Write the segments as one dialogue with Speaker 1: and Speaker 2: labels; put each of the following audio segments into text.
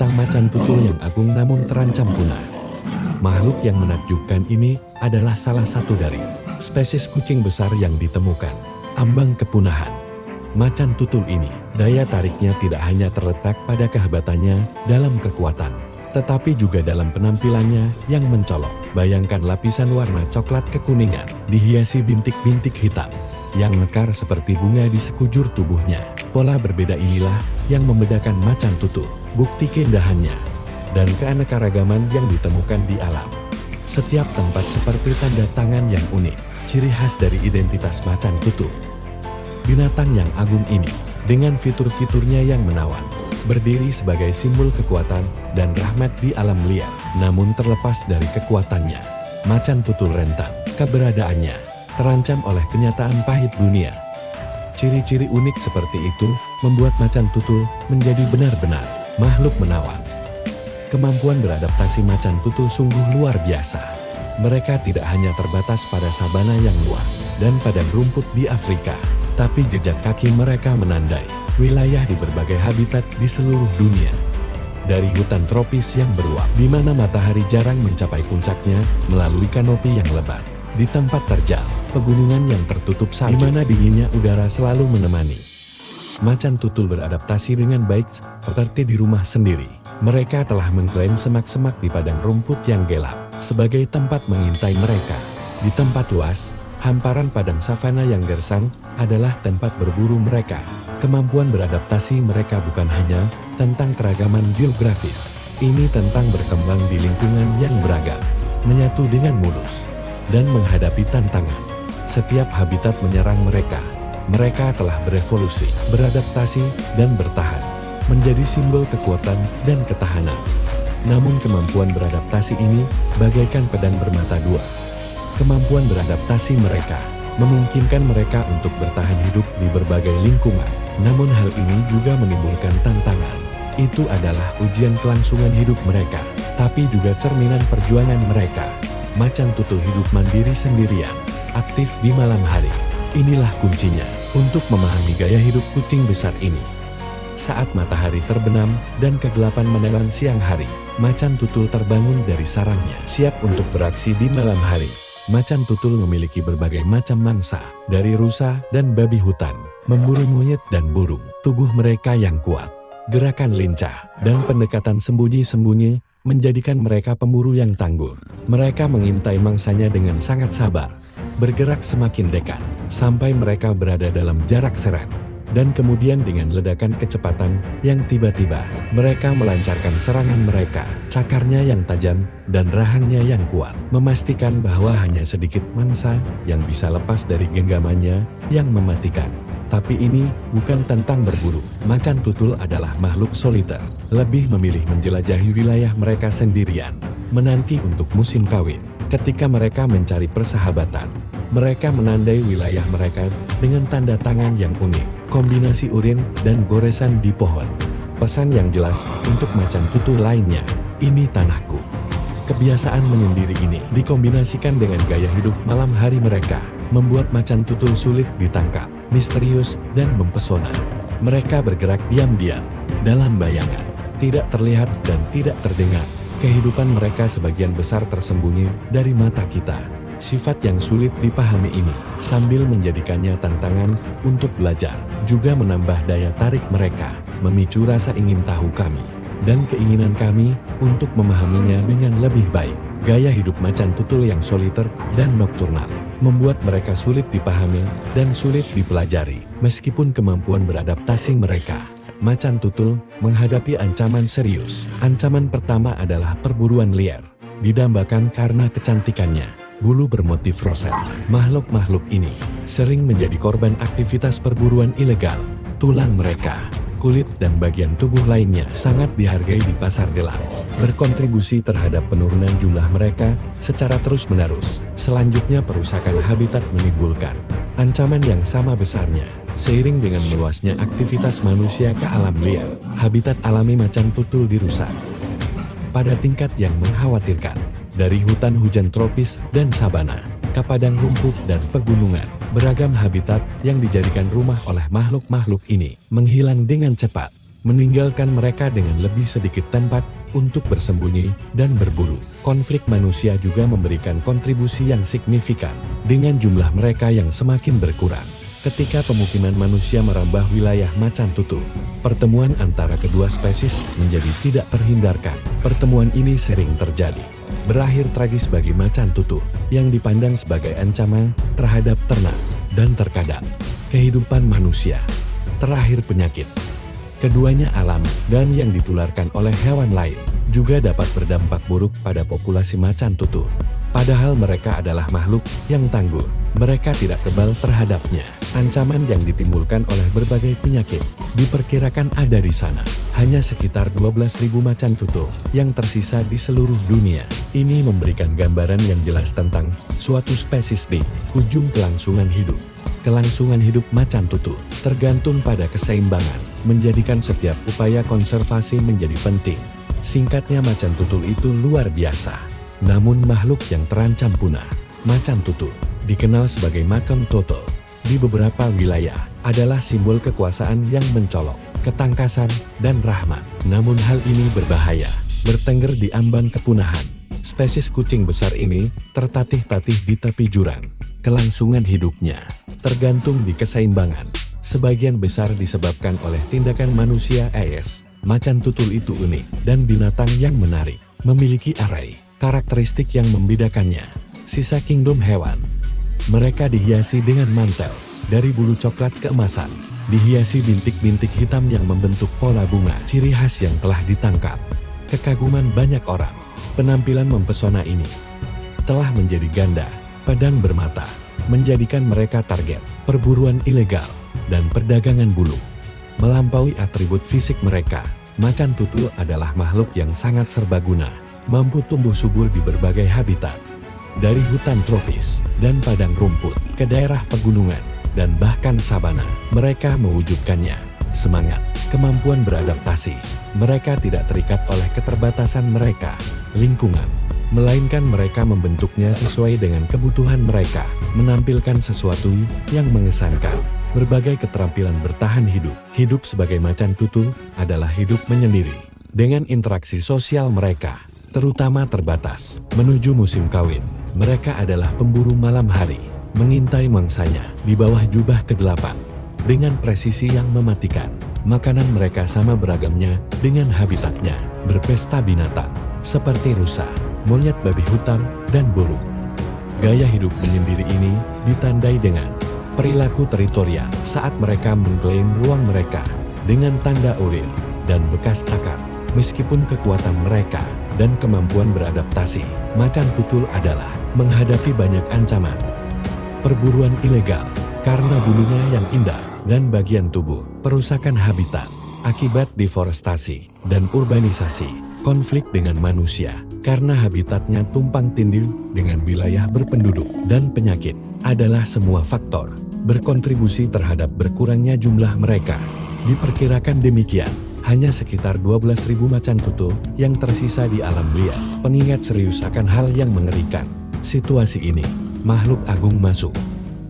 Speaker 1: tentang macan tutul yang agung namun terancam punah. Makhluk yang menakjubkan ini adalah salah satu dari spesies kucing besar yang ditemukan ambang kepunahan. Macan tutul ini, daya tariknya tidak hanya terletak pada kehebatannya dalam kekuatan, tetapi juga dalam penampilannya yang mencolok. Bayangkan lapisan warna coklat kekuningan, dihiasi bintik-bintik hitam, yang mekar seperti bunga di sekujur tubuhnya. Pola berbeda inilah yang membedakan macan tutul, bukti keindahannya, dan keanekaragaman yang ditemukan di alam. Setiap tempat seperti tanda tangan yang unik, ciri khas dari identitas macan tutul. Binatang yang agung ini, dengan fitur-fiturnya yang menawan, berdiri sebagai simbol kekuatan dan rahmat di alam liar. Namun terlepas dari kekuatannya, macan tutul rentan keberadaannya terancam oleh kenyataan pahit dunia. Ciri-ciri unik seperti itu membuat macan tutul menjadi benar-benar makhluk menawan. Kemampuan beradaptasi macan tutul sungguh luar biasa. Mereka tidak hanya terbatas pada sabana yang luas dan padang rumput di Afrika, tapi jejak kaki mereka menandai wilayah di berbagai habitat di seluruh dunia. Dari hutan tropis yang beruap, di mana matahari jarang mencapai puncaknya, melalui kanopi yang lebat, di tempat terjal, pegunungan yang tertutup salju, di mana dinginnya udara selalu menemani. Macan tutul beradaptasi dengan baik seperti di rumah sendiri. Mereka telah mengklaim semak-semak di padang rumput yang gelap sebagai tempat mengintai mereka. Di tempat luas, hamparan padang savana yang gersang adalah tempat berburu mereka. Kemampuan beradaptasi mereka bukan hanya tentang keragaman geografis. Ini tentang berkembang di lingkungan yang beragam, menyatu dengan mulus, dan menghadapi tantangan. Setiap habitat menyerang mereka. Mereka telah berevolusi, beradaptasi, dan bertahan, menjadi simbol kekuatan dan ketahanan. Namun kemampuan beradaptasi ini bagaikan pedang bermata dua. Kemampuan beradaptasi mereka memungkinkan mereka untuk bertahan hidup di berbagai lingkungan. Namun hal ini juga menimbulkan tantangan. Itu adalah ujian kelangsungan hidup mereka, tapi juga cerminan perjuangan mereka. Macan tutul hidup mandiri sendirian, aktif di malam hari. Inilah kuncinya untuk memahami gaya hidup kucing besar ini. Saat matahari terbenam dan kegelapan menelan siang hari, macan tutul terbangun dari sarangnya, siap untuk beraksi di malam hari. Macan tutul memiliki berbagai macam mangsa, dari rusa dan babi hutan, memburu monyet dan burung. Tubuh mereka yang kuat, gerakan lincah, dan pendekatan sembunyi-sembunyi menjadikan mereka pemburu yang tangguh. Mereka mengintai mangsanya dengan sangat sabar, bergerak semakin dekat, sampai mereka berada dalam jarak serang. Dan kemudian dengan ledakan kecepatan yang tiba-tiba, mereka melancarkan serangan mereka. Cakarnya yang tajam dan rahangnya yang kuat, memastikan bahwa hanya sedikit mangsa yang bisa lepas dari genggamannya yang mematikan. Tapi ini bukan tentang berburu. Macan tutul adalah makhluk soliter, lebih memilih menjelajahi wilayah mereka sendirian, menanti untuk musim kawin. Ketika mereka mencari persahabatan, mereka menandai wilayah mereka dengan tanda tangan yang unik, kombinasi urin dan goresan di pohon. Pesan yang jelas untuk macan tutul lainnya, ini tanahku. Kebiasaan menyendiri ini dikombinasikan dengan gaya hidup malam hari mereka, membuat macan tutul sulit ditangkap, misterius, dan mempesona. Mereka bergerak diam-diam, dalam bayangan, tidak terlihat dan tidak terdengar. Kehidupan mereka sebagian besar tersembunyi dari mata kita. Sifat yang sulit dipahami ini, sambil menjadikannya tantangan untuk belajar, juga menambah daya tarik mereka, memicu rasa ingin tahu kami, dan keinginan kami untuk memahaminya dengan lebih baik. Gaya hidup macan tutul yang soliter dan nokturnal, membuat mereka sulit dipahami dan sulit dipelajari. Meskipun kemampuan beradaptasi mereka, macan tutul menghadapi ancaman serius. Ancaman pertama adalah perburuan liar, didambakan karena kecantikannya. Bulu bermotif roset. Makhluk-makhluk ini sering menjadi korban aktivitas perburuan ilegal. Tulang mereka, kulit dan bagian tubuh lainnya sangat dihargai di pasar gelap, berkontribusi terhadap penurunan jumlah mereka secara terus-menerus. Selanjutnya perusakan habitat menimbulkan ancaman yang sama besarnya. Seiring dengan meluasnya aktivitas manusia ke alam liar, habitat alami macan tutul dirusak pada tingkat yang mengkhawatirkan. Dari hutan hujan tropis dan sabana, ke padang rumput dan pegunungan, beragam habitat yang dijadikan rumah oleh makhluk-makhluk ini menghilang dengan cepat. meninggalkan mereka dengan lebih sedikit tempat untuk bersembunyi dan berburu. Konflik manusia juga memberikan kontribusi yang signifikan dengan jumlah mereka yang semakin berkurang. Ketika pemukiman manusia merambah wilayah macan tutul, pertemuan antara kedua spesies menjadi tidak terhindarkan. Pertemuan ini sering terjadi, berakhir tragis bagi macan tutul yang dipandang sebagai ancaman terhadap ternak dan terkadang kehidupan manusia. Terakhir, penyakit. Keduanya alam dan yang ditularkan oleh hewan lain juga dapat berdampak buruk pada populasi macan tutul. Padahal mereka adalah makhluk yang tangguh, mereka tidak kebal terhadapnya. Ancaman yang ditimbulkan oleh berbagai penyakit diperkirakan ada di sana. Hanya sekitar 12.000 macan tutul yang tersisa di seluruh dunia. Ini memberikan gambaran yang jelas tentang suatu spesies di ujung kelangsungan hidup. Kelangsungan hidup macan tutul tergantung pada keseimbangan, menjadikan setiap upaya konservasi menjadi penting. Singkatnya, macan tutul itu luar biasa. Namun makhluk yang terancam punah, macan tutul, dikenal sebagai macan tutul, di beberapa wilayah adalah simbol kekuasaan yang mencolok, ketangkasan, dan rahmat. Namun hal ini berbahaya, bertengger di ambang kepunahan. Spesies kucing besar ini tertatih-tatih di tepi jurang. Kelangsungan hidupnya tergantung di keseimbangan. Sebagian besar disebabkan oleh tindakan manusia. Macan tutul itu unik dan binatang yang menarik, memiliki array karakteristik yang membedakannya. Sisa kingdom hewan. Mereka dihiasi dengan mantel dari bulu coklat keemasan, dihiasi bintik-bintik hitam yang membentuk pola bunga, ciri khas yang telah ditangkap kekaguman banyak orang. Penampilan mempesona ini telah menjadi ganda pedang bermata, menjadikan mereka target perburuan ilegal dan perdagangan bulu. Melampaui atribut fisik mereka, macan tutul adalah makhluk yang sangat serbaguna, mampu tumbuh subur di berbagai habitat, dari hutan tropis dan padang rumput ke daerah pegunungan dan bahkan sabana. Mereka mewujudkannya semangat, kemampuan beradaptasi. Mereka tidak terikat oleh keterbatasan mereka, lingkungan, melainkan mereka membentuknya sesuai dengan kebutuhan mereka, menampilkan sesuatu yang mengesankan. Berbagai keterampilan bertahan hidup. Hidup sebagai macan tutul adalah hidup menyendiri, dengan interaksi sosial mereka terutama terbatas. Menuju musim kawin, mereka adalah pemburu malam hari, mengintai mangsanya di bawah jubah ke-8 dengan presisi yang mematikan. Makanan mereka sama beragamnya dengan habitatnya, berpesta binatang seperti rusa, monyet, babi hutan, dan burung. Gaya hidup menyendiri ini ditandai dengan perilaku teritorial saat mereka mengklaim ruang mereka dengan tanda urir dan bekas takar. Meskipun kekuatan mereka dan kemampuan beradaptasi, macan tutul adalah menghadapi banyak ancaman. Perburuan ilegal karena bulunya yang indah dan bagian tubuh, perusakan habitat akibat deforestasi dan urbanisasi, konflik dengan manusia karena habitatnya tumpang tindih dengan wilayah berpenduduk, dan penyakit adalah semua faktor berkontribusi terhadap berkurangnya jumlah mereka. Diperkirakan demikian, hanya sekitar 12.000 macan tutul yang tersisa di alam liar. Pengingat serius akan hal yang mengerikan situasi ini, makhluk agung masuk.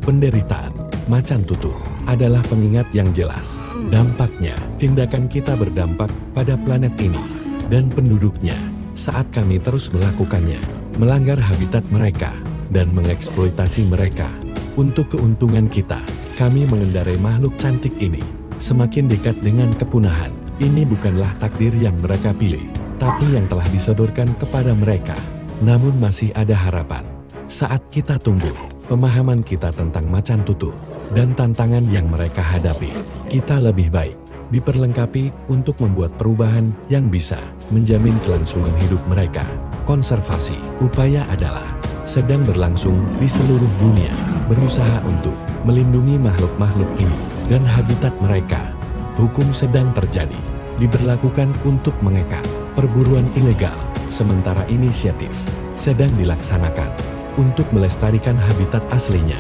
Speaker 1: Penderitaan macan tutul adalah pengingat yang jelas. Dampaknya, tindakan kita berdampak pada planet ini dan penduduknya saat kami terus melakukannya, melanggar habitat mereka dan mengeksploitasi mereka untuk keuntungan kita. Kami mengendarai makhluk cantik ini semakin dekat dengan kepunahan. Ini bukanlah takdir yang mereka pilih, tapi yang telah disodorkan kepada mereka. Namun masih ada harapan. Saat kita tumbuh, pemahaman kita tentang macan tutul dan tantangan yang mereka hadapi, kita lebih baik diperlengkapi untuk membuat perubahan yang bisa menjamin kelangsungan hidup mereka. Konservasi upaya adalah sedang berlangsung di seluruh dunia, berusaha untuk melindungi makhluk-makhluk ini dan habitat mereka. Hukum sedang terjadi, diberlakukan untuk mengekat perburuan ilegal, sementara inisiatif sedang dilaksanakan untuk melestarikan habitat aslinya.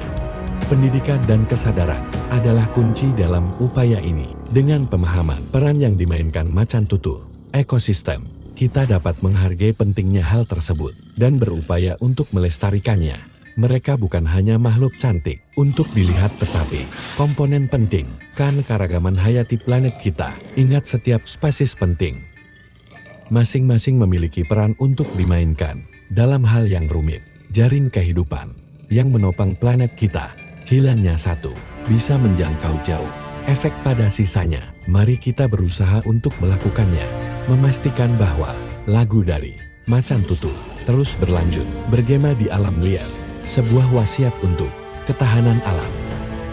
Speaker 1: Pendidikan dan kesadaran adalah kunci dalam upaya ini. Dengan pemahaman peran yang dimainkan macan tutul ekosistem, kita dapat menghargai pentingnya hal tersebut dan berupaya untuk melestarikannya. Mereka bukan hanya makhluk cantik untuk dilihat tetapi komponen penting kan keragaman hayati planet kita. Ingat setiap spesies penting. Masing-masing memiliki peran untuk dimainkan dalam hal yang rumit. Jaring kehidupan yang menopang planet kita. Hilangnya satu bisa menjangkau jauh. Efek pada sisanya. Mari kita berusaha untuk melakukannya. Memastikan bahwa lagu dari Macan Tutul terus berlanjut bergema di alam liar. Sebuah wasiat untuk ketahanan alam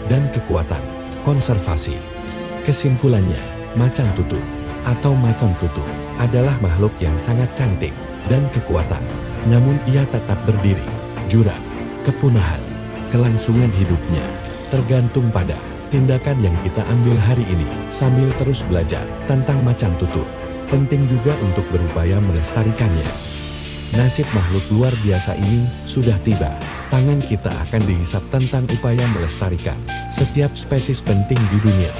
Speaker 1: dan kekuatan konservasi. Kesimpulannya, macan tutul atau macan tutul adalah makhluk yang sangat cantik dan kekuatan. Namun ia tetap berdiri, jurang, kepunahan, kelangsungan hidupnya tergantung pada tindakan yang kita ambil hari ini. Sambil terus belajar tentang macan tutul, penting juga untuk berupaya melestarikannya. Nasib makhluk luar biasa ini sudah tiba. Tangan kita akan dihisap tentang upaya melestarikan setiap spesies penting di dunia.